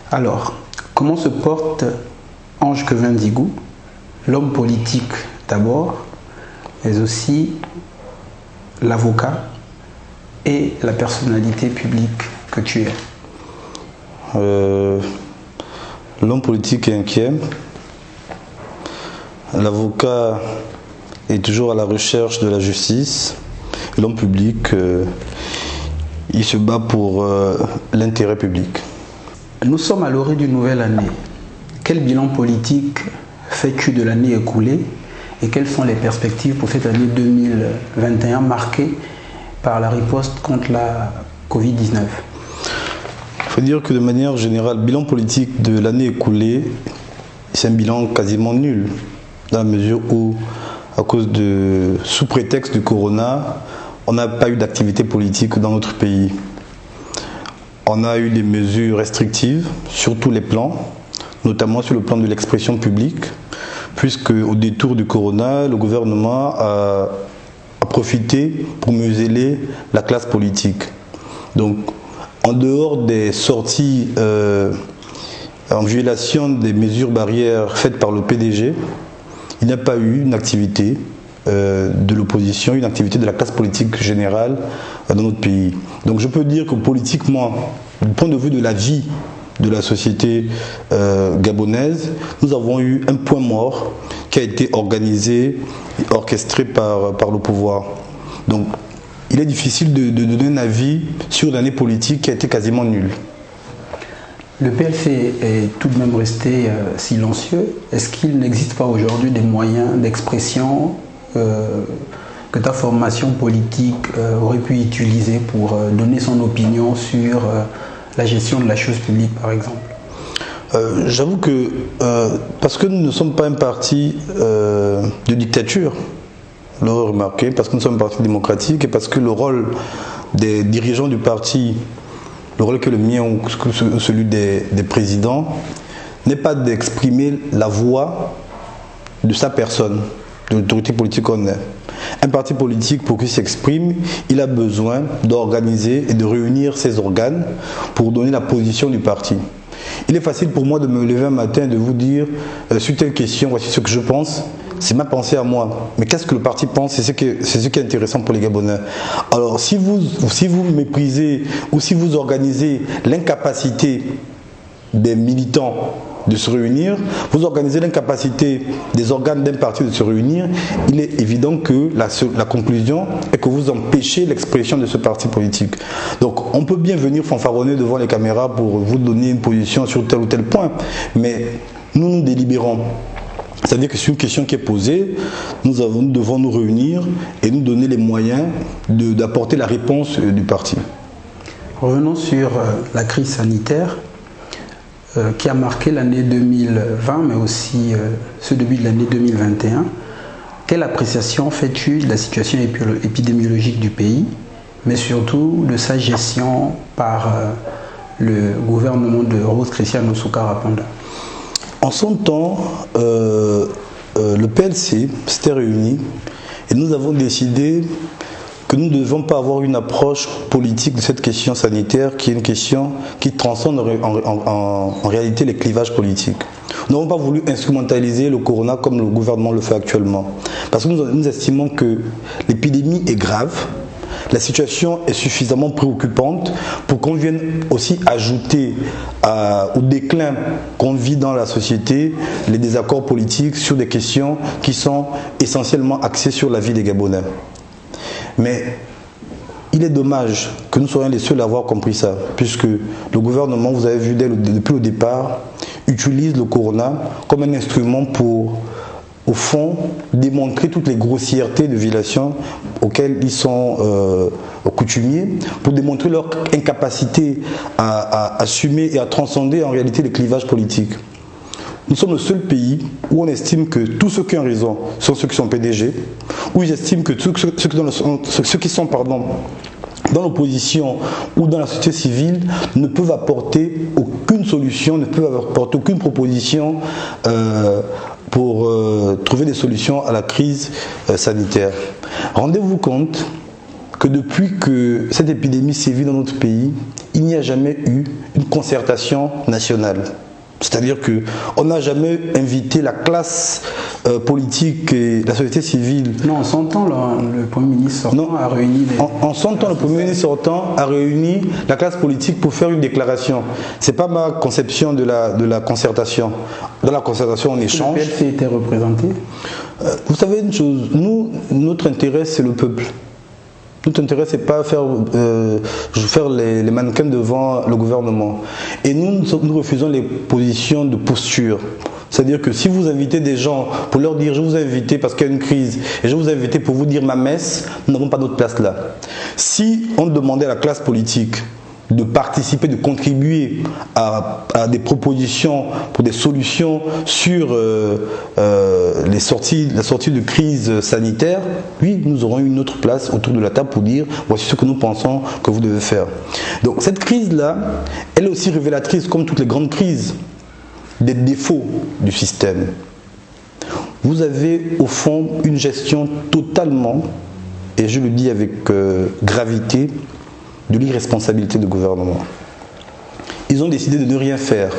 Alors, comment se porte Ange Kevin Digou, l'homme politique d'abord, mais aussi l'avocat et la personnalité publique que tu es? L'homme politique est inquiet. L'avocat est toujours à la recherche de la justice. L'homme public, il se bat pour l'intérêt public. Nous sommes à l'orée d'une nouvelle année. Quel bilan politique fais-tu de l'année écoulée et quelles sont les perspectives pour cette année 2021 marquée par la riposte contre la Covid-19? Il faut dire que de manière générale, le bilan politique de l'année écoulée, c'est un bilan quasiment nul, dans la mesure où, sous prétexte du corona, on n'a pas eu d'activité politique dans notre pays. On a eu des mesures restrictives sur tous les plans, notamment sur le plan de l'expression publique, puisque au détour du corona, le gouvernement a profité pour museler la classe politique. Donc, en dehors des sorties en violation des mesures barrières faites par le PDG, il n'y a pas eu une activité de l'opposition, une activité de la classe politique générale dans notre pays. Donc je peux dire que politiquement, du point de vue de la vie de la société gabonaise, nous avons eu un point mort qui a été organisé et orchestré par le pouvoir. Donc il est difficile de donner un avis sur l'année politique qui a été quasiment nulle. Le PLC est tout de même resté silencieux. Est-ce qu'il n'existe pas aujourd'hui des moyens d'expression que ta formation politique aurait pu utiliser pour donner son opinion sur la gestion de la chose publique, par exemple? J'avoue que, parce que nous ne sommes pas un parti de dictature, vous l'aurez remarqué, parce que nous sommes un parti démocratique et parce que le rôle des dirigeants du parti, le rôle que le mien ou celui des présidents, n'est pas d'exprimer la voix de sa personne, de l'autorité politique qu'on est. Un parti politique, pour qu'il s'exprime, il a besoin d'organiser et de réunir ses organes pour donner la position du parti. Il est facile pour moi de me lever un matin et de vous dire sur telle question, voici ce que je pense. C'est ma pensée à moi. Mais qu'est-ce que le parti pense? C'est ce qui est intéressant pour les Gabonais. Alors, si vous méprisez ou si vous organisez l'incapacité des militants de se réunir, vous organisez l'incapacité des organes d'un parti de se réunir, il est évident que la conclusion est que vous empêchez l'expression de ce parti politique. Donc on peut bien venir fanfaronner devant les caméras pour vous donner une position sur tel ou tel point, mais nous délibérons. C'est-à-dire que c'est une question qui est posée, nous devons nous réunir et nous donner les moyens d'apporter la réponse du parti. Revenons sur la crise sanitaire qui a marqué l'année 2020, mais aussi ce début de l'année 2021. Quelle appréciation fais-tu de la situation épidémiologique du pays, mais surtout de sa gestion par le gouvernement de Rose Christiane Osuka-Rapanda? En son temps, le PLC s'était réuni et nous avons décidé que nous ne devons pas avoir une approche politique de cette question sanitaire qui est une question qui transcende en réalité les clivages politiques. Nous n'avons pas voulu instrumentaliser le corona comme le gouvernement le fait actuellement. Parce que nous estimons que l'épidémie est grave, la situation est suffisamment préoccupante pour qu'on vienne aussi ajouter au déclin qu'on vit dans la société les désaccords politiques sur des questions qui sont essentiellement axées sur la vie des Gabonais. Mais il est dommage que nous soyons les seuls à avoir compris ça, puisque le gouvernement, vous avez vu depuis le départ, utilise le corona comme un instrument pour, au fond, démontrer toutes les grossièretés de violation auxquelles ils sont coutumiers, pour démontrer leur incapacité à assumer et à transcender en réalité les clivages politiques. Nous sommes le seul pays où on estime que tous ceux qui ont raison sont ceux qui sont PDG, où ils estiment que ceux qui sont dans l'opposition ou dans la société civile ne peuvent apporter aucune solution, ne peuvent apporter aucune proposition pour trouver des solutions à la crise sanitaire. Rendez-vous compte que depuis que cette épidémie sévit dans notre pays, il n'y a jamais eu une concertation nationale. C'est-à-dire qu'on n'a jamais invité la classe politique et la société civile. Non, en 100 ans, le Premier ministre sortant a réuni... En 100 ans, le Premier ministre sortant a réuni la classe politique pour faire une déclaration. Ce n'est pas ma conception de la concertation. Dans la concertation, on échange. Le PLC était représenté? Vous savez une chose, nous, notre intérêt, c'est le peuple. Notre intérêt, c'est pas faire les mannequins devant le gouvernement. Et nous refusons les positions de posture. C'est-à-dire que si vous invitez des gens pour leur dire « je vous ai invité parce qu'il y a une crise et je vous ai invité pour vous dire ma messe », nous n'avons pas d'autre place là. Si on demandait à la classe politique de participer, de contribuer à des propositions pour des solutions sur la sortie de crise sanitaire, oui, nous aurons une autre place autour de la table pour dire voici ce que nous pensons que vous devez faire. Donc cette crise-là, elle est aussi révélatrice, comme toutes les grandes crises, des défauts du système. Vous avez au fond une gestion totalement, et je le dis avec gravité, de l'irresponsabilité du gouvernement. Ils ont décidé de ne rien faire.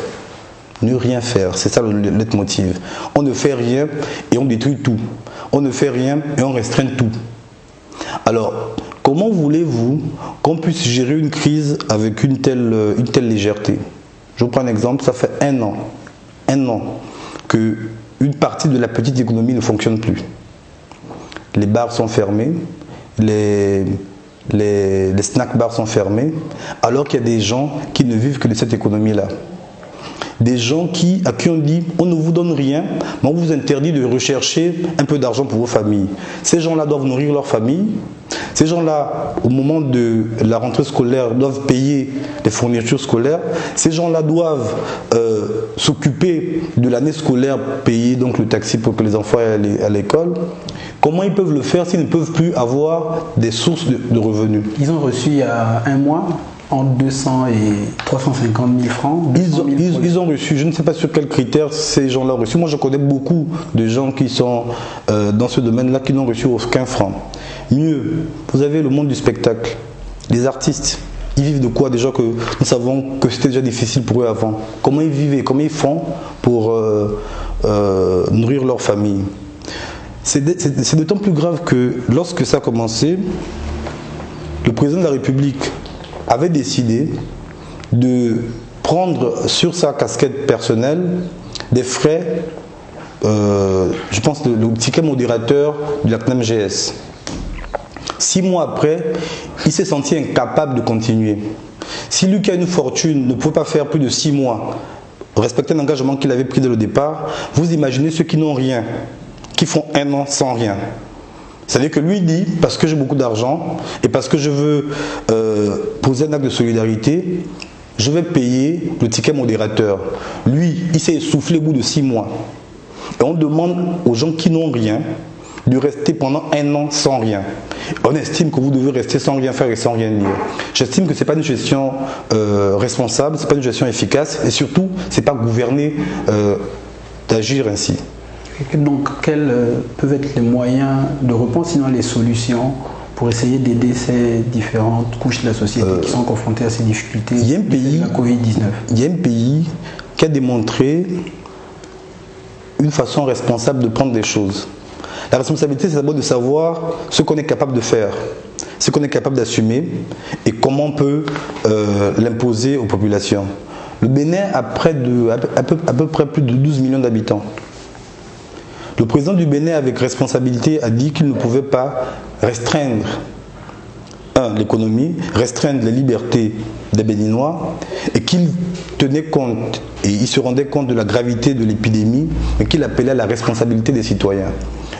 Ne rien faire, c'est ça le leitmotiv. On ne fait rien et on détruit tout. On ne fait rien et on restreint tout. Alors, comment voulez-vous qu'on puisse gérer une crise avec une telle légèreté? Je vous prends un exemple, ça fait un an qu'une partie de la petite économie ne fonctionne plus. Les bars sont fermés, les snack bars sont fermés, alors qu'il y a des gens qui ne vivent que de cette économie-là. Des gens à qui on dit on ne vous donne rien, mais on vous interdit de rechercher un peu d'argent pour vos familles. Ces gens-là doivent nourrir leur famille. Ces gens-là, au moment de la rentrée scolaire, doivent payer les fournitures scolaires. Ces gens-là doivent s'occuper de l'année scolaire, payer donc le taxi pour que les enfants aillent à l'école. Comment ils peuvent le faire s'ils ne peuvent plus avoir des sources de revenus? Ils ont reçu il y a un mois entre 200 et 350 000 francs. Ils ont reçu, je ne sais pas sur quels critères ces gens-là ont reçu. Moi, je connais beaucoup de gens qui sont dans ce domaine-là qui n'ont reçu aucun franc. Mieux, vous avez le monde du spectacle. Les artistes, ils vivent de quoi? Déjà que nous savons que c'était déjà difficile pour eux avant. Comment ils vivaient, comment ils font pour nourrir leur famille? C'est d'autant plus grave que lorsque ça a commencé, le président de la République avait décidé de prendre sur sa casquette personnelle des frais, je pense le ticket modérateur de la CNAMGS. 6 mois après, il s'est senti incapable de continuer. Si lui qui a une fortune ne pouvait pas faire plus de 6 mois, respecter l'engagement qu'il avait pris dès le départ, vous imaginez ceux qui n'ont rien, qui font un an sans rien. C'est-à-dire que lui dit, parce que j'ai beaucoup d'argent et parce que je veux poser un acte de solidarité, je vais payer le ticket modérateur. Lui, il s'est essoufflé au bout de 6 mois. Et on demande aux gens qui n'ont rien de rester pendant un an sans rien. On estime que vous devez rester sans rien faire et sans rien dire. J'estime que ce n'est pas une gestion responsable, ce n'est pas une gestion efficace et surtout, ce n'est pas gouverner d'agir ainsi. Donc, quels peuvent être les moyens de réponse, sinon les solutions pour essayer d'aider ces différentes couches de la société qui sont confrontées à ces difficultés de la Covid-19? Il y a un pays qui a démontré une façon responsable de prendre les choses. La responsabilité, c'est d'abord de savoir ce qu'on est capable de faire, ce qu'on est capable d'assumer et comment on peut l'imposer aux populations. Le Bénin a à peu près plus de 12 millions d'habitants. Le président du Bénin, avec responsabilité, a dit qu'il ne pouvait pas restreindre l'économie, restreindre les libertés des Béninois et qu'il tenait compte et il se rendait compte de la gravité de l'épidémie et qu'il appelait à la responsabilité des citoyens.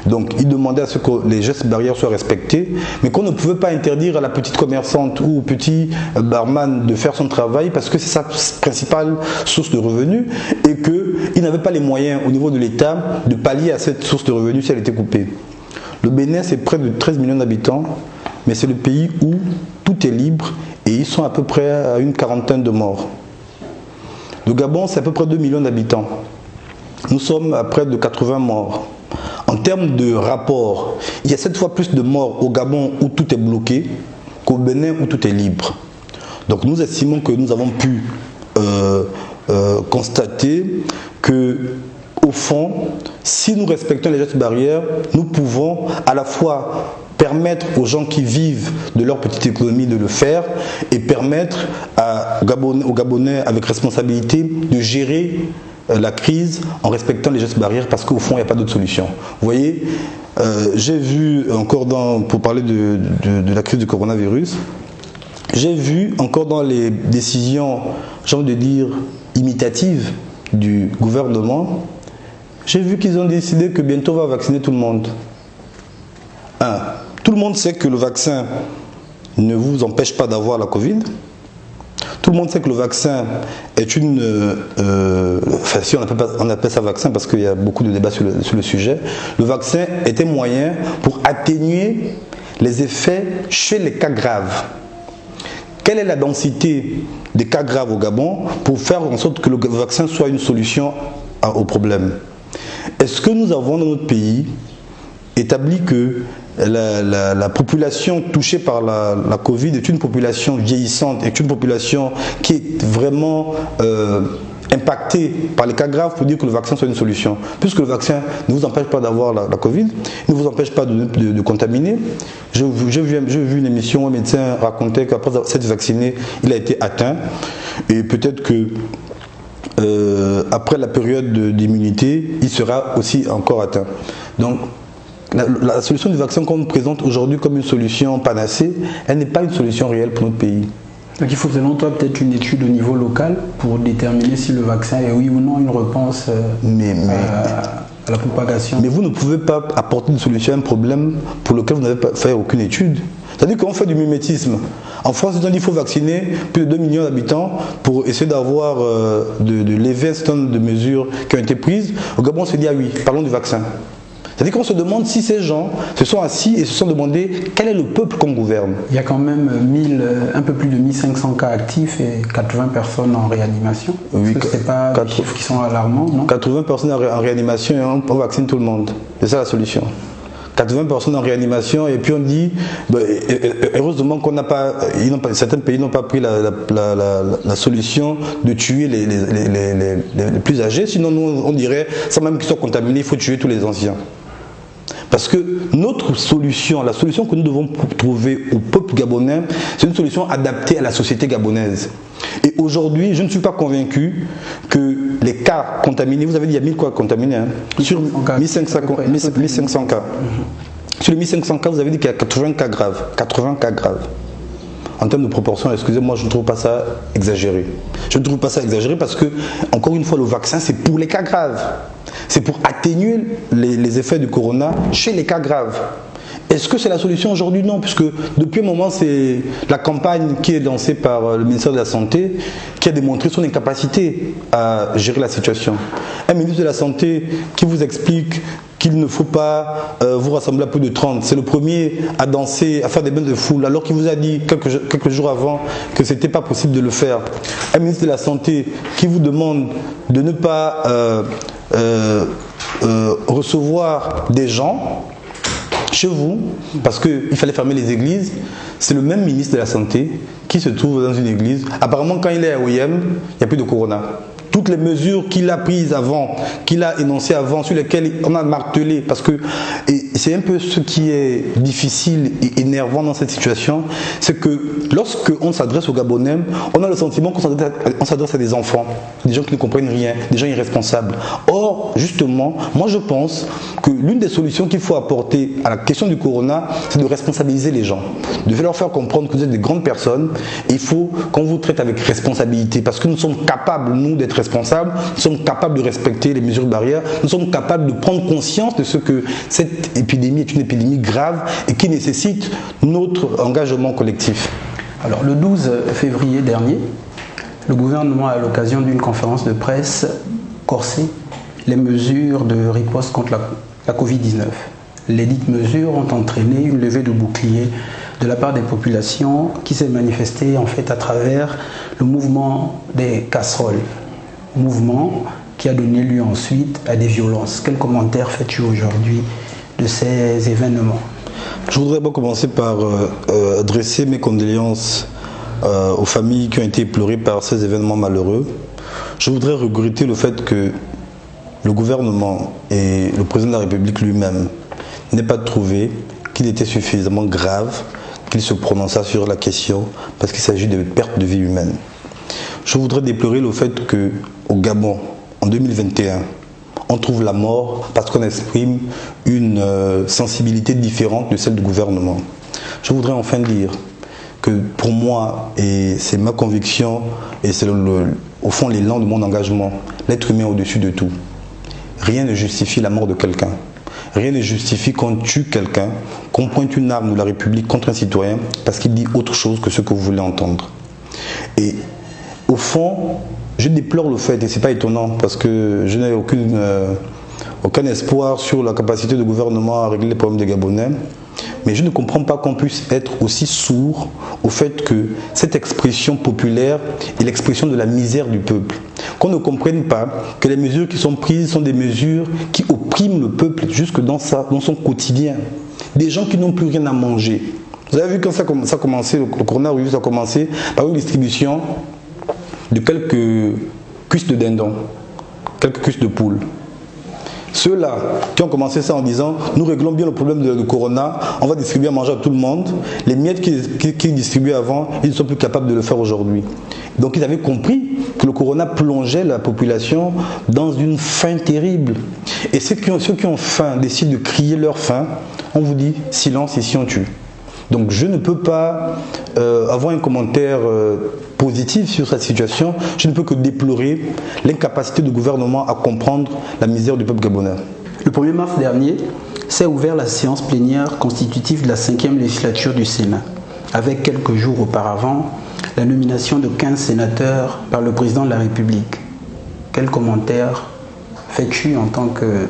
Donc il demandait à ce que les gestes barrières soient respectés, mais qu'on ne pouvait pas interdire à la petite commerçante ou au petit barman de faire son travail parce que c'est sa principale source de revenus et qu'il n'avait pas les moyens au niveau de l'État de pallier à cette source de revenus si elle était coupée. Le Bénin, c'est près de 13 millions d'habitants, mais c'est le pays où tout est libre et ils sont à peu près à une quarantaine de morts. Le Gabon, c'est à peu près 2 millions d'habitants. Nous sommes à près de 80 morts. En termes de rapport, il y a 7 fois plus de morts au Gabon où tout est bloqué qu'au Bénin où tout est libre. Donc nous estimons que nous avons pu constater que, au fond, si nous respectons les gestes barrières, nous pouvons à la fois permettre aux gens qui vivent de leur petite économie de le faire et permettre aux Gabonais avec responsabilité de gérer la crise en respectant les gestes barrières, parce qu'au fond, il n'y a pas d'autre solution. Vous voyez, j'ai vu encore pour parler de la crise du coronavirus, j'ai vu encore dans les décisions, j'ai envie de dire, imitatives du gouvernement, j'ai vu qu'ils ont décidé que bientôt on va vacciner tout le monde. Tout le monde sait que le vaccin ne vous empêche pas d'avoir la Covid. Tout le monde sait que le vaccin est enfin, si on appelle ça vaccin parce qu'il y a beaucoup de débats sur le sujet, le vaccin est un moyen pour atténuer les effets chez les cas graves. Quelle est la densité des cas graves au Gabon pour faire en sorte que le vaccin soit une solution au problème? Est-ce que nous avons dans notre pays établi que la population touchée par la Covid est une population vieillissante, est une population qui est vraiment impactée par les cas graves pour dire que le vaccin soit une solution? Puisque le vaccin ne vous empêche pas d'avoir la Covid, ne vous empêche pas de contaminer. J'ai vu une émission où un médecin racontait qu'après s'être vacciné, il a été atteint. Et peut-être que après la période d'immunité, il sera aussi encore atteint. Donc, la solution du vaccin qu'on nous présente aujourd'hui comme une solution panacée, elle n'est pas une solution réelle pour notre pays. Donc il faut selon toi peut-être une étude au niveau local pour déterminer si le vaccin est oui ou non une réponse à la propagation. Mais vous ne pouvez pas apporter une solution à un problème pour lequel vous n'avez pas fait aucune étude. C'est-à-dire qu'on fait du mimétisme. En France, ils ont dit qu'il faut vacciner plus de 2 millions d'habitants pour essayer d'avoir de lever un certain nombre de mesures qui ont été prises. Au Gabon, on se dit ah oui, parlons du vaccin. C'est-à-dire qu'on se demande si ces gens se sont assis et se sont demandé quel est le peuple qu'on gouverne. Il y a quand même un peu plus de 1500 cas actifs et 80 personnes en réanimation. Oui, ce n'est pas des chiffres qui sont alarmants, non? 80 personnes en réanimation et on vaccine tout le monde. C'est ça la solution. 80 personnes en réanimation et puis on dit, heureusement qu'on n'a pas, certains pays n'ont pas pris la solution de tuer les plus âgés, sinon nous on dirait, sans même qu'ils soient contaminés, il faut tuer tous les anciens. Parce que notre solution, la solution que nous devons trouver au peuple gabonais, c'est une solution adaptée à la société gabonaise. Et aujourd'hui, je ne suis pas convaincu que les cas contaminés, vous avez dit il y a 1000 cas contaminés, hein, sur 1500 cas. Sur les 1500 cas, vous avez dit qu'il y a 80 cas graves. 80 cas graves. En termes de proportion, excusez-moi, je ne trouve pas ça exagéré. Je ne trouve pas ça exagéré parce que, encore une fois, le vaccin, c'est pour les cas graves. C'est pour atténuer les effets du corona chez les cas graves. Est-ce que c'est la solution aujourd'hui? Non, puisque depuis un moment, c'est la campagne qui est lancée par le ministère de la Santé qui a démontré son incapacité à gérer la situation. Un ministre de la Santé qui vous explique qu'il ne faut pas vous rassembler à plus de 30. C'est le premier à danser, à faire des bains de foule, alors qu'il vous a dit quelques jours avant que ce n'était pas possible de le faire. Un ministre de la Santé qui vous demande de ne pas recevoir des gens chez vous, parce qu'il fallait fermer les églises. C'est le même ministre de la Santé qui se trouve dans une église. Apparemment, quand il est à OIM, il n'y a plus de corona. Toutes les mesures qu'il a prises avant, qu'il a énoncées avant, sur lesquelles on a martelé, parce que c'est un peu ce qui est difficile et énervant dans cette situation, c'est que lorsque on s'adresse aux Gabonais, on a le sentiment qu'on s'adresse à des enfants, des gens qui ne comprennent rien, des gens irresponsables. Or, justement, moi je pense que l'une des solutions qu'il faut apporter à la question du corona, c'est de responsabiliser les gens, de leur faire comprendre que vous êtes des grandes personnes, et il faut qu'on vous traite avec responsabilité, parce que nous sommes capables, nous, d'être responsables, nous sommes capables de respecter les mesures barrières, nous sommes capables de prendre conscience de ce que cette épidémie est une épidémie grave et qui nécessite notre engagement collectif. Alors le 12 février dernier, le gouvernement, à l'occasion d'une conférence de presse, corsait les mesures de riposte contre la Covid-19. Les dites mesures ont entraîné une levée de boucliers de la part des populations qui s'est manifestée en fait à travers le mouvement des casseroles. Mouvement qui a donné lieu ensuite à des violences. Quel commentaire fais-tu aujourd'hui de ces événements? Je voudrais commencer par adresser mes condoléances aux familles qui ont été éplorées par ces événements malheureux. Je voudrais regretter le fait que le gouvernement et le président de la République lui-même n'aient pas trouvé qu'il était suffisamment grave qu'il se prononça sur la question parce qu'il s'agit de perte de vie humaine. Je voudrais déplorer le fait qu'au Gabon, en 2021, on trouve la mort parce qu'on exprime une sensibilité différente de celle du gouvernement. Je voudrais enfin dire que pour moi, et c'est ma conviction, et c'est au fond l'élan de mon engagement, l'être humain au-dessus de tout. Rien ne justifie la mort de quelqu'un. Rien ne justifie qu'on tue quelqu'un, qu'on pointe une arme de la République contre un citoyen parce qu'il dit autre chose que ce que vous voulez entendre. Et au fond, je déplore le fait, et ce n'est pas étonnant, parce que je n'ai aucun espoir sur la capacité du gouvernement à régler les problèmes des Gabonais, mais je ne comprends pas qu'on puisse être aussi sourd au fait que cette expression populaire est l'expression de la misère du peuple. Qu'on ne comprenne pas que les mesures qui sont prises sont des mesures qui oppriment le peuple jusque dans son quotidien. Des gens qui n'ont plus rien à manger. Vous avez vu quand ça a commencé, le coronavirus a commencé par une distribution de quelques cuisses de dindon, quelques cuisses de poule. Ceux-là qui ont commencé ça en disant « nous réglons bien le problème du corona, on va distribuer à manger à tout le monde », les miettes qu'ils distribuaient avant, ils ne sont plus capables de le faire aujourd'hui. Donc ils avaient compris que le corona plongeait la population dans une faim terrible. Et ceux qui ont faim décident de crier leur faim, on vous dit « silence, ici on tue ». Donc je ne peux pas avoir un commentaire positif sur cette situation. Je ne peux que déplorer l'incapacité du gouvernement à comprendre la misère du peuple gabonais. Le 1er mars dernier s'est ouvert la séance plénière constitutive de la 5e législature du Sénat, avec quelques jours auparavant la nomination de 15 sénateurs par le président de la République. Quel commentaire fais-tu en tant que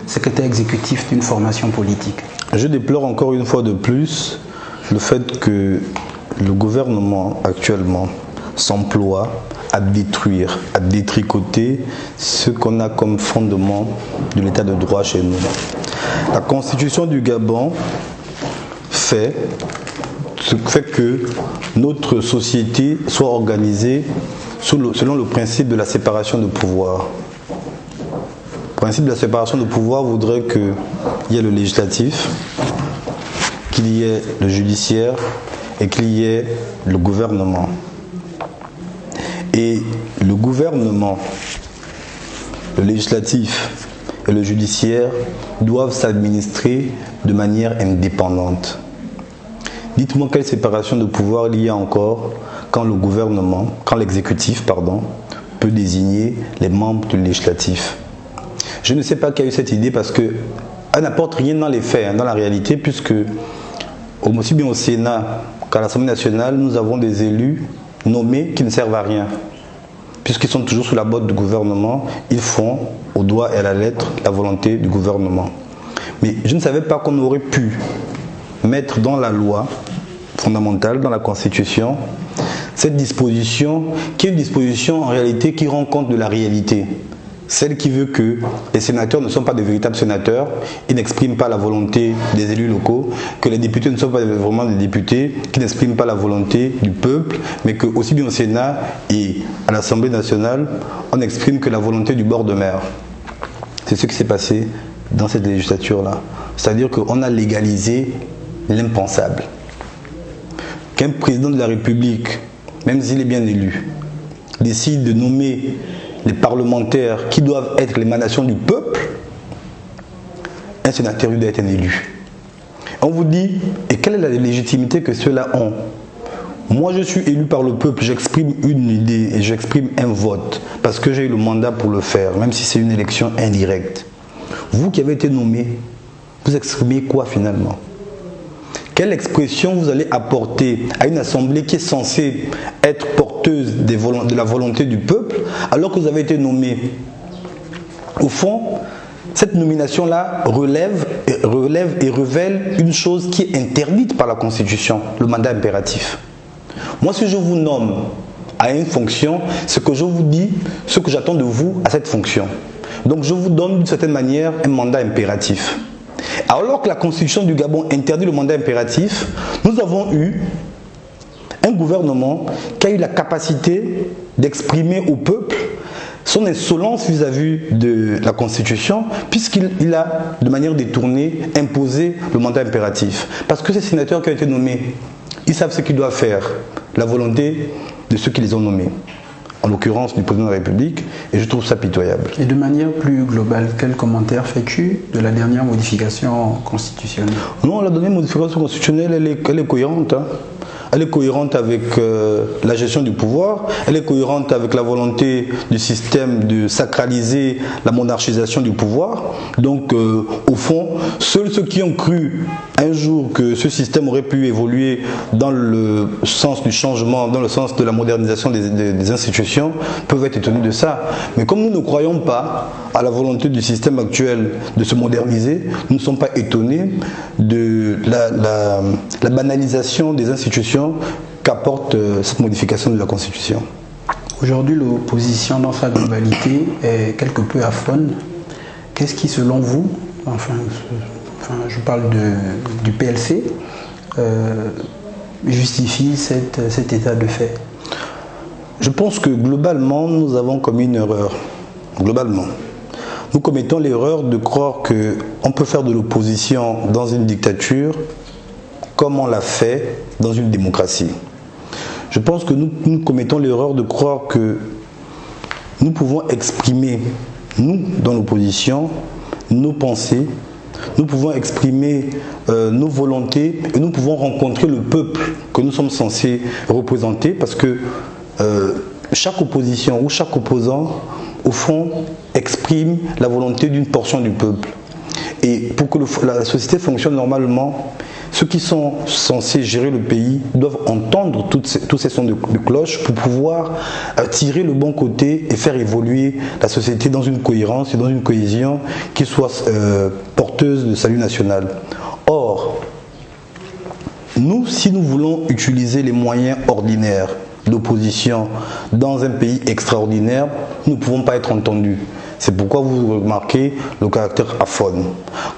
secrétaire exécutif d'une formation politique? Je déplore encore une fois de plus le fait que le gouvernement actuellement s'emploie à détruire, à détricoter ce qu'on a comme fondement de l'état de droit chez nous. La constitution du Gabon fait que notre société soit organisée selon le principe de la séparation de pouvoir. Le principe de la séparation de pouvoir voudrait qu'il y ait le législatif, qu'il y ait le judiciaire et qu'il y ait le gouvernement. Et le gouvernement, le législatif et le judiciaire doivent s'administrer de manière indépendante. Dites-moi quelle séparation de pouvoir il y a encore quand le gouvernement, quand l'exécutif, peut désigner les membres du législatif. Je ne sais pas qui a eu cette idée parce qu'elle n'apporte rien dans les faits, dans la réalité, puisque aussi bien au Sénat qu'à l'Assemblée nationale, nous avons des élus nommés qui ne servent à rien. Puisqu'ils sont toujours sous la botte du gouvernement, ils font au doigt et à la lettre la volonté du gouvernement. Mais je ne savais pas qu'on aurait pu mettre dans la loi fondamentale, dans la Constitution, cette disposition qui est une disposition en réalité qui rend compte de la réalité. Celle qui veut que les sénateurs ne sont pas de véritables sénateurs, ils n'expriment pas la volonté des élus locaux, que les députés ne sont pas vraiment des députés, qui n'expriment pas la volonté du peuple, mais que aussi bien au Sénat et à l'Assemblée nationale, on n'exprime que la volonté du bord de mer. C'est ce qui s'est passé dans cette législature-là. C'est-à-dire qu'on a légalisé l'impensable. Qu'un président de la République, même s'il est bien élu, décide de nommer les parlementaires qui doivent être l'émanation du peuple, un sénateur doit être un élu. On vous dit, et quelle est la légitimité que ceux-là ont? Moi je suis élu par le peuple, j'exprime une idée et j'exprime un vote, parce que j'ai eu le mandat pour le faire, même si c'est une élection indirecte. Vous qui avez été nommé, vous exprimez quoi finalement? Quelle expression vous allez apporter à une assemblée qui est censée être porteuse de la volonté du peuple alors que vous avez été nommé? Au fond, cette nomination-là relève et révèle une chose qui est interdite par la Constitution, le mandat impératif. Moi, si je vous nomme à une fonction, ce que je vous dis, ce que j'attends de vous à cette fonction. Donc je vous donne d'une certaine manière un mandat impératif. Alors que la Constitution du Gabon interdit le mandat impératif, nous avons eu Un gouvernement qui a eu la capacité d'exprimer au peuple son insolence vis-à-vis de la Constitution, puisqu'il a, de manière détournée, imposé le mandat impératif. Parce que ces sénateurs qui ont été nommés, ils savent ce qu'ils doivent faire, la volonté de ceux qui les ont nommés, en l'occurrence du président de la République, et je trouve ça pitoyable. Et de manière plus globale, quel commentaire fais-tu de la dernière modification constitutionnelle? Non, la dernière modification constitutionnelle, elle est cohérente. Hein. Elle est cohérente avec la gestion du pouvoir, elle est cohérente avec la volonté du système de sacraliser la monarchisation du pouvoir. Donc, au fond, seuls ceux qui ont cru un jour que ce système aurait pu évoluer dans le sens du changement, dans le sens de la modernisation des institutions, peuvent être étonnés de ça. Mais comme nous ne croyons pas à la volonté du système actuel de se moderniser, nous ne sommes pas étonnés de la banalisation des institutions qu'apporte cette modification de la Constitution. Aujourd'hui, l'opposition dans sa globalité est quelque peu aphone. Qu'est-ce qui, selon vous, je parle du PLC, justifie cet état de fait? Je pense que globalement, nous avons commis une erreur. Globalement. Nous commettons l'erreur de croire qu'on peut faire de l'opposition dans une dictature comme on l'a fait dans une démocratie. Je pense que nous commettons l'erreur de croire que nous pouvons exprimer, nous, dans l'opposition, nos pensées, nous pouvons exprimer nos volontés et nous pouvons rencontrer le peuple que nous sommes censés représenter parce que chaque opposition ou chaque opposant, au fond, exprime la volonté d'une portion du peuple. Et pour que la société fonctionne normalement, ceux qui sont censés gérer le pays doivent entendre tous ces sons de cloche pour pouvoir tirer le bon côté et faire évoluer la société dans une cohérence et dans une cohésion qui soit porteuse de salut national. Or, nous, si nous voulons utiliser les moyens ordinaires d'opposition dans un pays extraordinaire, nous ne pouvons pas être entendus. C'est pourquoi vous remarquez le caractère aphone.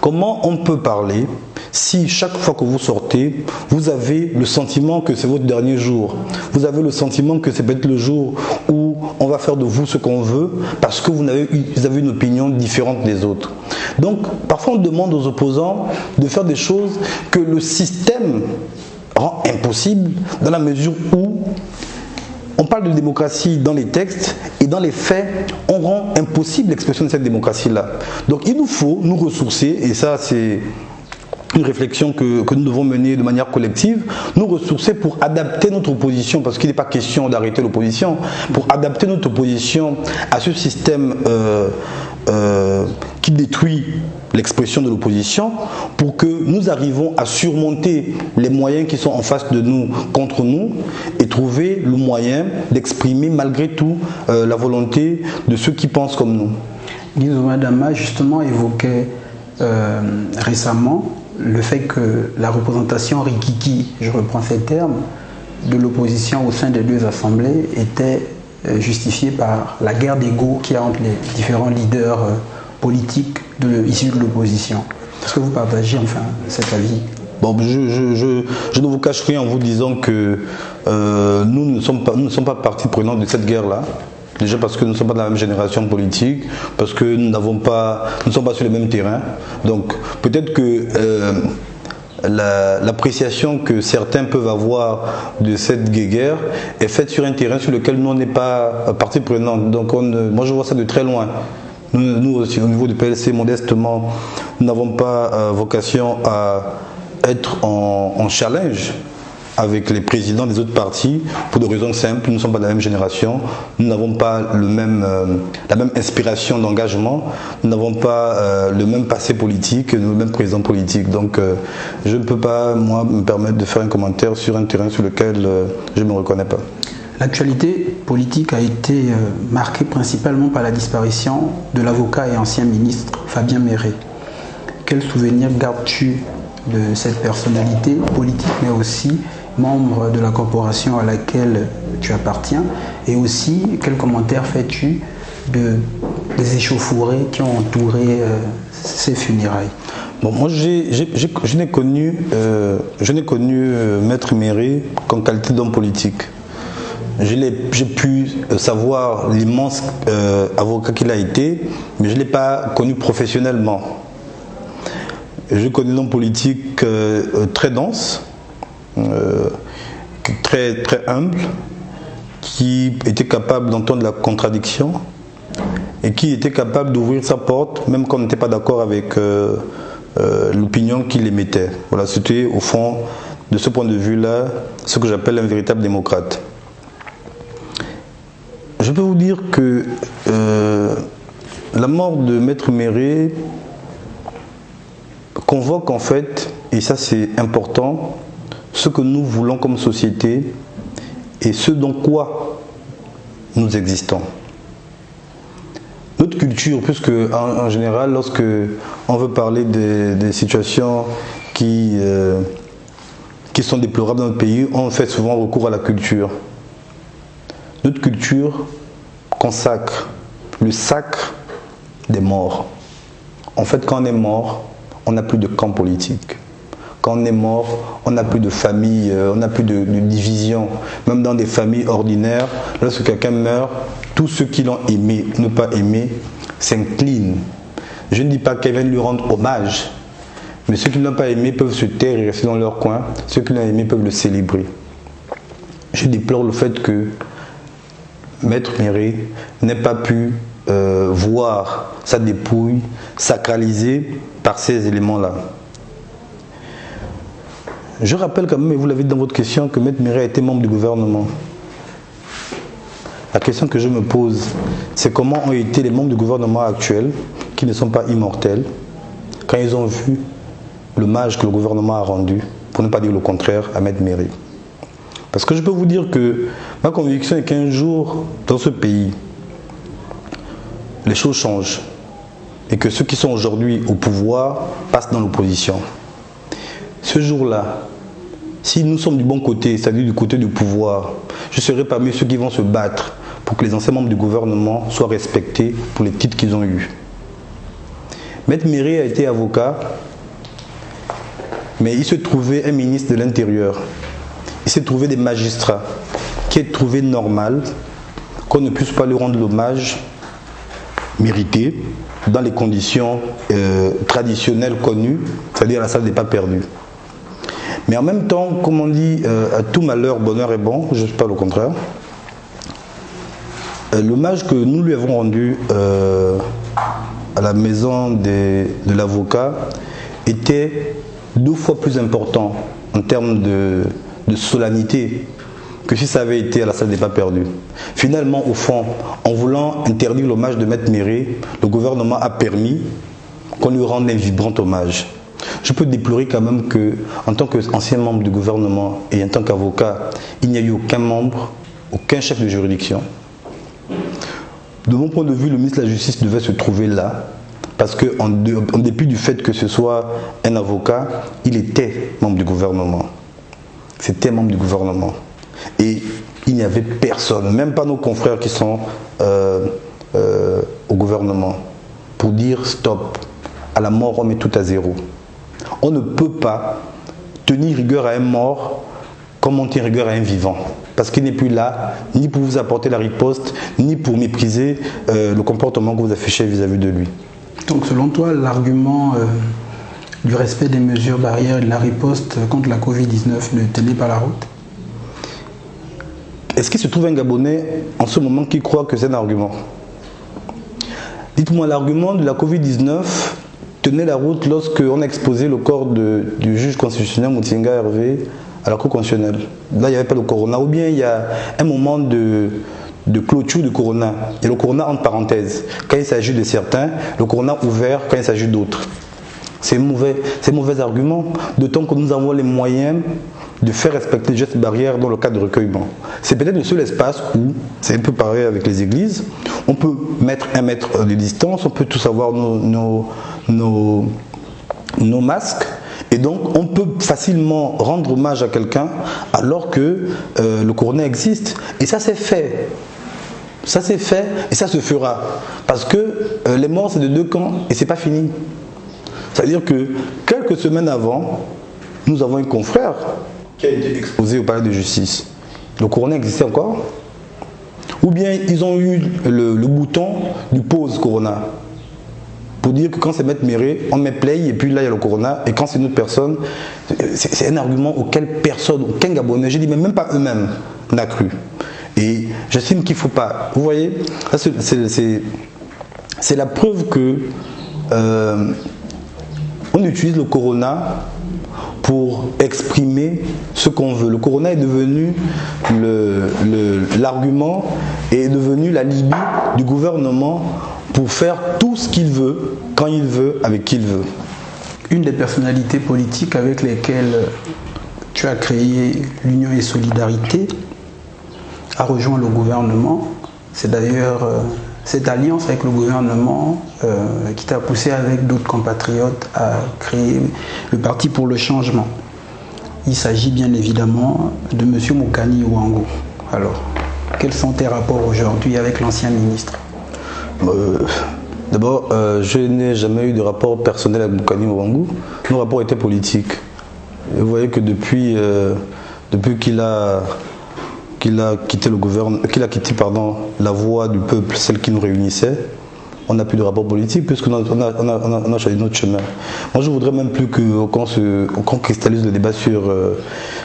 Comment on peut parler si chaque fois que vous sortez, vous avez le sentiment que c'est votre dernier jour? Vous avez le sentiment que c'est peut-être le jour où on va faire de vous ce qu'on veut parce que vous avez une opinion différente des autres. Donc, parfois on demande aux opposants de faire des choses que le système rend impossible dans la mesure où on parle de démocratie dans les textes et dans les faits, on rend impossible l'expression de cette démocratie-là. Donc il nous faut nous ressourcer, et ça c'est une réflexion que nous devons mener de manière collective, nous ressourcer pour adapter notre position, parce qu'il n'est pas question d'arrêter l'opposition, pour adapter notre position à ce système qui détruit l'expression de l'opposition, pour que nous arrivons à surmonter les moyens qui sont en face de nous contre nous et trouver le moyen d'exprimer malgré tout la volonté de ceux qui pensent comme nous. Guy Dama justement évoquait récemment le fait que la représentation rikiki, je reprends ces termes, de l'opposition au sein des deux assemblées était justifiée par la guerre d'ego qu'il y a entre les différents leaders politiques issus de l'opposition. Est-ce que vous partagez enfin cet avis? Bon, je ne vous cache rien en vous disant que nous ne sommes pas partie prenante de cette guerre-là. Déjà parce que nous ne sommes pas de la même génération politique, parce que nous ne sommes pas sur le même terrain. Donc peut-être que l'appréciation que certains peuvent avoir de cette guerre est faite sur un terrain sur lequel nous on n'est pas partie prenante. Donc moi je vois ça de très loin. Nous aussi, au niveau du PLC, modestement, nous n'avons pas vocation à être en challenge avec les présidents des autres partis pour des raisons simples. Nous ne sommes pas de la même génération, nous n'avons pas la même inspiration d'engagement, nous n'avons pas le même passé politique, le même présent politique. Donc je ne peux pas, moi, me permettre de faire un commentaire sur un terrain sur lequel je ne me reconnais pas. L'actualité politique a été marquée principalement par la disparition de l'avocat et ancien ministre Fabien Méré. Quel souvenir gardes-tu de cette personnalité politique, mais aussi membre de la corporation à laquelle tu appartiens? Et aussi, quel commentaire fais-tu des échauffourées qui ont entouré ces funérailles? Bon, moi, je n'ai connu Maître Méré qu'en qualité d'homme politique. J'ai pu savoir l'immense avocat qu'il a été, mais je ne l'ai pas connu professionnellement. Je connais un homme politique très dense, très humble, qui était capable d'entendre la contradiction et qui était capable d'ouvrir sa porte, même quand on n'était pas d'accord avec l'opinion qu'il émettait. Voilà, c'était au fond, de ce point de vue-là, ce que j'appelle un véritable démocrate. Je peux vous dire que la mort de Maître Méré convoque en fait, et ça c'est important, ce que nous voulons comme société et ce dans quoi nous existons. Notre culture, puisque en général, lorsque on veut parler des situations qui sont déplorables dans notre pays, on fait souvent recours à la culture. Notre culture consacre le sacre des morts. En fait, quand on est mort, on n'a plus de camp politique. Quand on est mort, on n'a plus de famille, on n'a plus de division. Même dans des familles ordinaires, lorsque quelqu'un meurt, tous ceux qui l'ont aimé, ne pas aimé, s'inclinent. Je ne dis pas qu'ils viennent lui rendre hommage, mais ceux qui ne l'ont pas aimé peuvent se taire et rester dans leur coin. Ceux qui l'ont aimé peuvent le célébrer. Je déplore le fait que Maître Méré n'ait pas pu voir sa dépouille sacralisée par ces éléments-là. Je rappelle quand même, et vous l'avez dit dans votre question, que Maître Méré a été membre du gouvernement. La question que je me pose, c'est comment ont été les membres du gouvernement actuel, qui ne sont pas immortels, quand ils ont vu l'hommage que le gouvernement a rendu, pour ne pas dire le contraire, à Maître Méré. Parce que je peux vous dire que ma conviction est qu'un jour, dans ce pays, les choses changent. Et que ceux qui sont aujourd'hui au pouvoir passent dans l'opposition. Ce jour-là, si nous sommes du bon côté, c'est-à-dire du côté du pouvoir, je serai parmi ceux qui vont se battre pour que les anciens membres du gouvernement soient respectés pour les titres qu'ils ont eus. Maître Méré a été avocat, mais il se trouvait un ministre de l'Intérieur. Il s'est trouvé des magistrats qui est trouvé normal qu'on ne puisse pas lui rendre l'hommage mérité dans les conditions traditionnelles connues, c'est-à-dire la salle des pas perdus. Mais en même temps, comme on dit, à tout malheur, bonheur est bon, je ne dis pas le contraire. L'hommage que nous lui avons rendu à la maison de l'avocat était 2 fois plus important en termes de solennité que si ça avait été à la salle des pas perdus. Finalement, au fond, en voulant interdire l'hommage de Maître Méré, le gouvernement a permis qu'on lui rende un vibrant hommage. Je peux déplorer quand même que, en tant qu'ancien membre du gouvernement et en tant qu'avocat, il n'y a eu aucun membre, aucun chef de juridiction. De mon point de vue, le ministre de la Justice devait se trouver là, parce qu'en dépit du fait que ce soit un avocat, il était membre du gouvernement. C'était membre du gouvernement. Et il n'y avait personne, même pas nos confrères qui sont au gouvernement, pour dire stop, à la mort on met tout à zéro. On ne peut pas tenir rigueur à un mort comme on tient rigueur à un vivant. Parce qu'il n'est plus là, ni pour vous apporter la riposte, ni pour mépriser le comportement que vous affichez vis-à-vis de lui. Donc selon toi, l'argument du respect des mesures barrières et de la riposte contre la Covid-19 ne tenait pas la route? Est-ce qu'il se trouve un Gabonais en ce moment qui croit que c'est un argument? Dites-moi, l'argument de la Covid-19 tenait la route lorsqu'on a exposé le corps du juge constitutionnel Moutinga Hervé à la Cour constitutionnelle. Là, il n'y avait pas le corona. Ou bien il y a un moment de clôture du corona. Et le corona entre parenthèses. Quand il s'agit de certains, le corona ouvert quand il s'agit d'autres. C'est mauvais argument. D'autant que nous avons les moyens de faire respecter les gestes barrières dans le cadre de recueillement. C'est peut-être le seul espace où, c'est un peu pareil avec les églises, on peut mettre 1 mètre de distance, on peut tous avoir nos masques, et donc on peut facilement rendre hommage à quelqu'un alors que le corona existe. Et ça c'est fait. Ça c'est fait et ça se fera. Parce que les morts c'est de 2 camps et c'est pas fini. C'est-à-dire que quelques semaines avant, nous avons un confrère qui a été exposé au palais de justice. Le Corona existait encore? Ou bien ils ont eu le bouton du pause Corona pour dire que quand c'est Maître Méré, on met play et puis là il y a le Corona, et quand c'est une autre personne, c'est un argument auquel personne, aucun Gabonais, je dis même pas eux-mêmes, n'a cru. Et j'estime qu'il ne faut pas. Vous voyez, c'est la preuve que on utilise le Corona pour exprimer ce qu'on veut. Le Corona est devenu l'argument et est devenu l'alibi du gouvernement pour faire tout ce qu'il veut, quand il veut, avec qui il veut. Une des personnalités politiques avec lesquelles tu as créé l'Union et Solidarité a rejoint le gouvernement. C'est d'ailleurs cette alliance avec le gouvernement qui t'a poussé avec d'autres compatriotes à créer le Parti pour le changement. Il s'agit bien évidemment de M. Mokani Ouangou. Alors, quels sont tes rapports aujourd'hui avec l'ancien ministre? D'abord, je n'ai jamais eu de rapport personnel avec Mokani Ouangou. Nos rapports étaient politiques. Et vous voyez que depuis qu'il a quitté le gouvernement, la voie du peuple, celle qui nous réunissait, on n'a plus de rapport politique puisqu'on a choisi notre chemin. Moi, je voudrais même plus qu'on cristallise le débat sur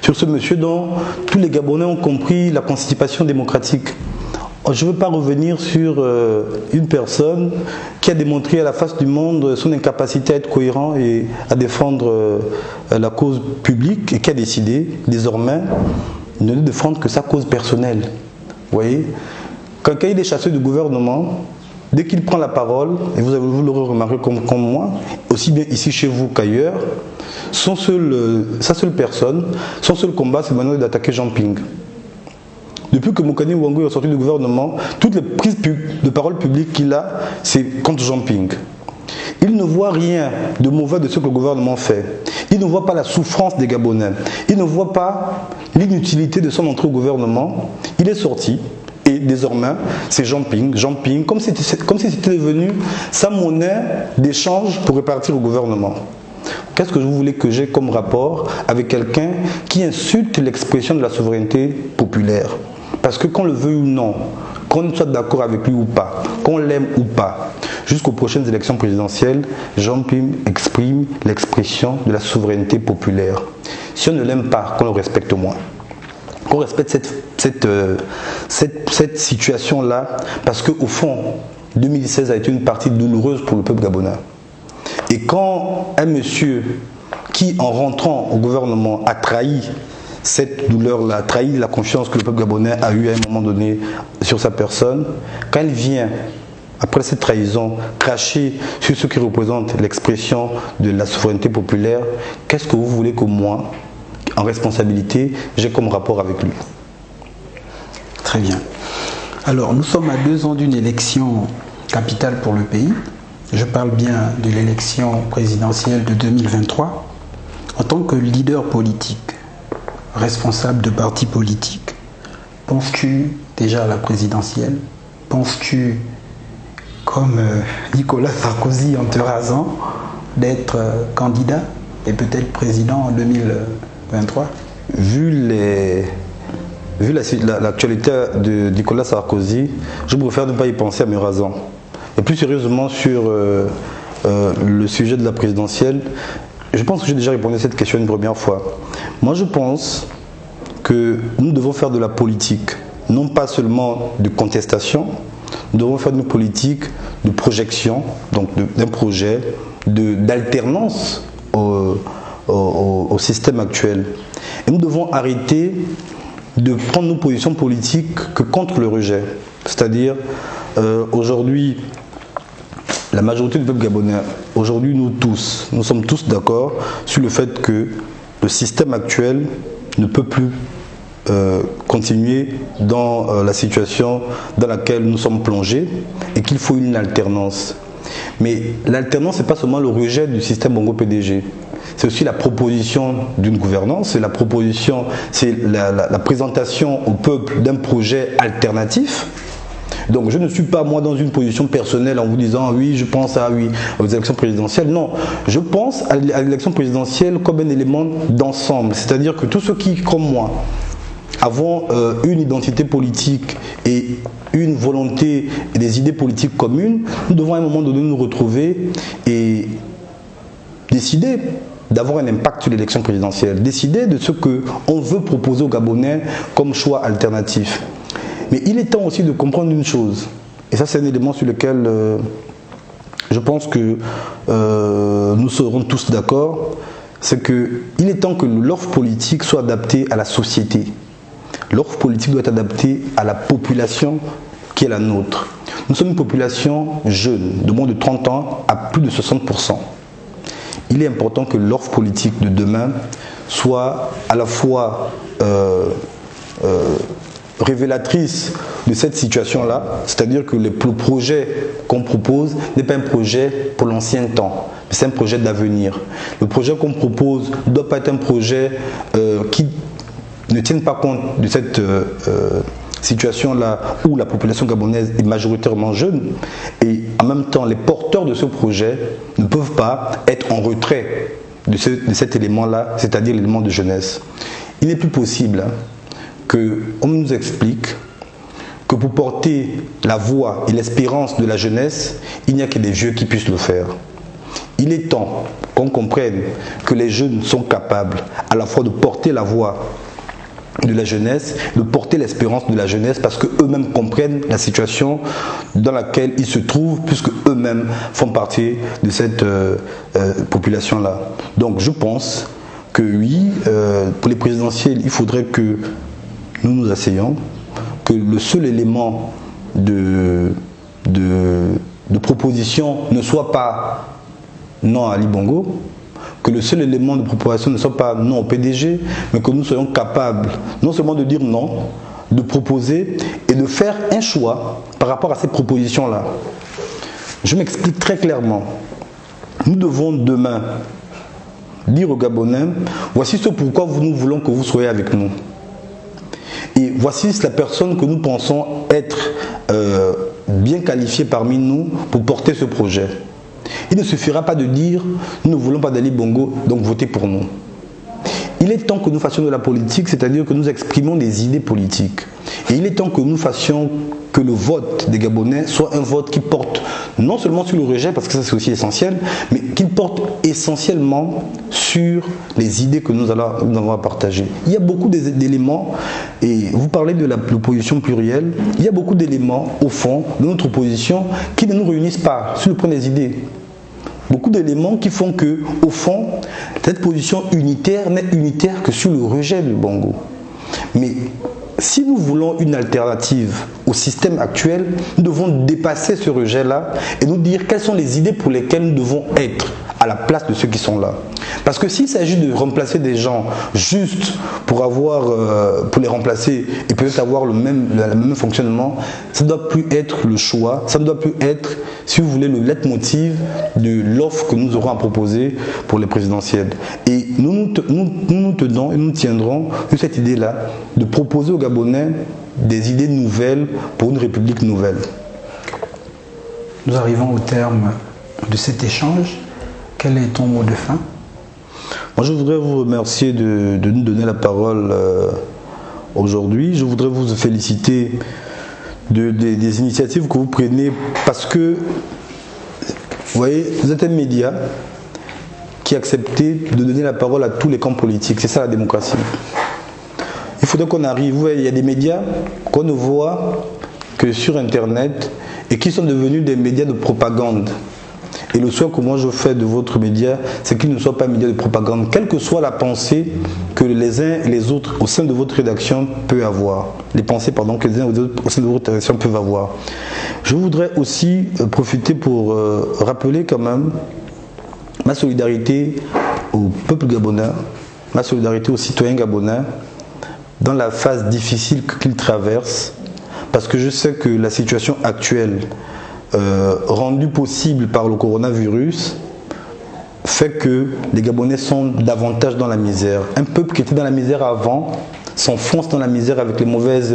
ce monsieur dont tous les Gabonais ont compris la constipation démocratique. Je ne veux pas revenir sur une personne qui a démontré à la face du monde son incapacité à être cohérent et à défendre la cause publique, et qui a décidé désormais de ne défendre que sa cause personnelle. Vous voyez, quand il est chassé du gouvernement, dès qu'il prend la parole, et vous l'aurez remarqué comme moi, aussi bien ici chez vous qu'ailleurs, sa seule personne, son seul combat, c'est maintenant d'attaquer Jean Ping. Depuis que Mokani Ouangou est sorti du gouvernement, toutes les prises de parole publiques qu'il a, c'est contre Jean Ping. Il ne voit rien de mauvais de ce que le gouvernement fait. Il ne voit pas la souffrance des Gabonais. Il ne voit pas l'inutilité de son entrée au gouvernement. Il est sorti et désormais, c'est Jean Ping, comme si c'était devenu sa monnaie d'échange pour répartir au gouvernement. Qu'est-ce que vous voulez que j'ai comme rapport avec quelqu'un qui insulte l'expression de la souveraineté populaire? Parce que qu'on le veuille ou non, qu'on soit d'accord avec lui ou pas, qu'on l'aime ou pas, jusqu'aux prochaines élections présidentielles, Jean Ping exprime l'expression de la souveraineté populaire. Si on ne l'aime pas, qu'on le respecte moins. Qu'on respecte cette situation-là, parce qu'au fond, 2016 a été une partie douloureuse pour le peuple gabonais. Et quand un monsieur qui, en rentrant au gouvernement, a trahi cette douleur-là, a trahi la confiance que le peuple gabonais a eue à un moment donné sur sa personne, quand il vient, après cette trahison, cracher sur ce qui représente l'expression de la souveraineté populaire, qu'est-ce que vous voulez que moi, en responsabilité, j'ai comme rapport avec lui? Très bien. Alors, nous sommes à 2 ans d'une élection capitale pour le pays. Je parle bien de l'élection présidentielle de 2023. En tant que leader politique, responsable de parti politique, penses-tu déjà à la présidentielle? Penses-tu, comme Nicolas Sarkozy en te rasant, d'être candidat et peut-être président en 2023? Vu l'actualité de Nicolas Sarkozy, je préfère ne pas y penser à me rasant. Et plus sérieusement sur le sujet de la présidentielle, je pense que j'ai déjà répondu à cette question une première fois. Moi, je pense que nous devons faire de la politique, non pas seulement de contestation, nous devons faire une politique de projection, donc d'un projet, d'alternance au système actuel. Et nous devons arrêter de prendre nos positions politiques que contre le rejet. C'est-à-dire, aujourd'hui, la majorité du peuple gabonais, aujourd'hui nous sommes tous d'accord sur le fait que le système actuel ne peut plus continuer dans la situation dans laquelle nous sommes plongés et qu'il faut une alternance. Mais l'alternance, ce n'est pas seulement le rejet du système Bongo PDG. C'est aussi la proposition d'une gouvernance, c'est la présentation au peuple d'un projet alternatif. Donc je ne suis pas moi dans une position personnelle en vous disant oui, je pense aux élections présidentielles. Non, je pense à l'élection présidentielle comme un élément d'ensemble. C'est-à-dire que tous ceux qui, comme moi, avons une identité politique et une volonté et des idées politiques communes, nous devons à un moment donné nous retrouver et décider d'avoir un impact sur l'élection présidentielle, décider de ce qu'on veut proposer aux Gabonais comme choix alternatif. Mais il est temps aussi de comprendre une chose, et ça c'est un élément sur lequel je pense que nous serons tous d'accord, c'est qu'il est temps que l'offre politique soit adaptée à la société. L'offre politique doit être adaptée à la population qui est la nôtre. Nous sommes une population jeune, de moins de 30 ans à plus de 60%. Il est important que l'offre politique de demain soit à la fois révélatrice de cette situation-là, c'est-à-dire que le projet qu'on propose n'est pas un projet pour l'ancien temps, mais c'est un projet d'avenir. Le projet qu'on propose ne doit pas être un projet qui ne tienne pas compte de cette situation-là où la population gabonaise est majoritairement jeune et en même temps les porteurs de ce projet ne peuvent pas être en retrait de cet élément-là, c'est-à-dire l'élément de jeunesse. Il n'est plus possible qu'on nous explique que pour porter la voix et l'espérance de la jeunesse, il n'y a que des vieux qui puissent le faire. Il est temps qu'on comprenne que les jeunes sont capables à la fois de porter la voix de la jeunesse, de porter l'espérance de la jeunesse parce qu'eux-mêmes comprennent la situation dans laquelle ils se trouvent puisque eux-mêmes font partie de cette population-là. Donc je pense que oui, pour les présidentielles, il faudrait que nous nous asseyions, que le seul élément de proposition ne soit pas non à Ali Bongo, que le seul élément de proposition ne soit pas non au PDG, mais que nous soyons capables non seulement de dire non, de proposer et de faire un choix par rapport à ces propositions-là. Je m'explique très clairement. Nous devons demain dire aux Gabonais, voici ce pourquoi nous voulons que vous soyez avec nous. Et voici la personne que nous pensons être bien qualifiée parmi nous pour porter ce projet. Il ne suffira pas de dire « nous ne voulons pas d'Ali Bongo, donc votez pour nous ». Il est temps que nous fassions de la politique, c'est-à-dire que nous exprimons des idées politiques. Et il est temps que nous fassions que le vote des Gabonais soit un vote qui porte non seulement sur le rejet, parce que ça c'est aussi essentiel, mais qu'il porte essentiellement sur les idées que nous avons à partager. Il y a beaucoup d'éléments, et vous parlez de l'opposition plurielle, il y a beaucoup d'éléments au fond de notre opposition qui ne nous réunissent pas sur le point des idées. Beaucoup d'éléments qui font que, au fond, cette position unitaire n'est unitaire que sur le rejet du Bongo. Mais si nous voulons une alternative au système actuel, nous devons dépasser ce rejet-là et nous dire quelles sont les idées pour lesquelles nous devons être à la place de ceux qui sont là. Parce que s'il s'agit de remplacer des gens juste pour les remplacer et peut-être avoir le même fonctionnement, ça ne doit plus être le choix, ça ne doit plus être, si vous voulez, le leitmotiv de l'offre que nous aurons à proposer pour les présidentielles. Et nous tenons et nous tiendrons sur cette idée-là de proposer aux Gabonais des idées nouvelles pour une république nouvelle. Nous arrivons au terme de cet échange. Quel est ton mot de fin? Moi, je voudrais vous remercier de nous donner la parole aujourd'hui. Je voudrais vous féliciter des initiatives que vous prenez parce que, vous voyez, vous êtes un média qui a accepté de donner la parole à tous les camps politiques. C'est ça la démocratie. Il faudrait qu'on arrive. Vous voyez, il y a des médias qu'on ne voit que sur Internet et qui sont devenus des médias de propagande. Et le souhait que moi je fais de votre média, c'est qu'il ne soit pas un média de propagande, quelle que soit la pensée que les uns et les autres au sein de votre rédaction peuvent avoir. Les pensées, pardon, que les uns et les autres au sein de votre rédaction peuvent avoir. Je voudrais aussi profiter pour rappeler quand même ma solidarité au peuple gabonais, ma solidarité aux citoyens gabonais dans la phase difficile qu'ils traversent, parce que je sais que la situation actuelle rendu possible par le coronavirus fait que les Gabonais sont davantage dans la misère. Un peuple qui était dans la misère avant s'enfonce dans la misère avec les mauvaises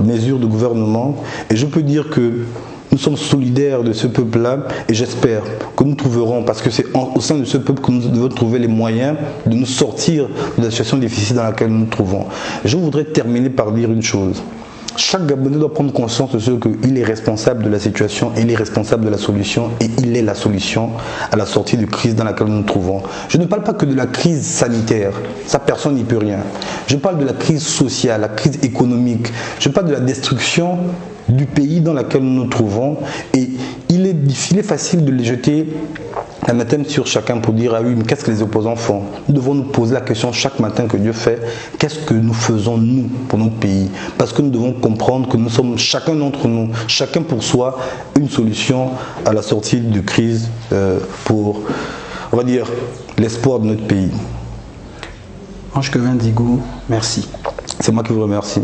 mesures du gouvernement. Et je peux dire que nous sommes solidaires de ce peuple-là et j'espère que nous trouverons, parce que c'est au sein de ce peuple que nous devons trouver les moyens de nous sortir de la situation difficile dans laquelle nous nous trouvons. Je voudrais terminer par dire une chose. Chaque Gabonais doit prendre conscience de ce qu'il est responsable de la situation, il est responsable de la solution et il est la solution à la sortie de crise dans laquelle nous nous trouvons. Je ne parle pas que de la crise sanitaire, ça personne n'y peut rien. Je parle de la crise sociale, la crise économique, je parle de la destruction du pays dans lequel nous nous trouvons et il est facile de les jeter anathème sur chacun pour dire ah oui mais qu'est-ce que les opposants font. Nous devons nous poser la question chaque matin que Dieu fait, qu'est-ce que nous faisons nous pour notre pays, parce que nous devons comprendre que nous sommes chacun d'entre nous, chacun pour soi, une solution à la sortie de crise pour, on va dire, l'espoir de notre pays. Ange Kevin Digou, merci. C'est moi qui vous remercie.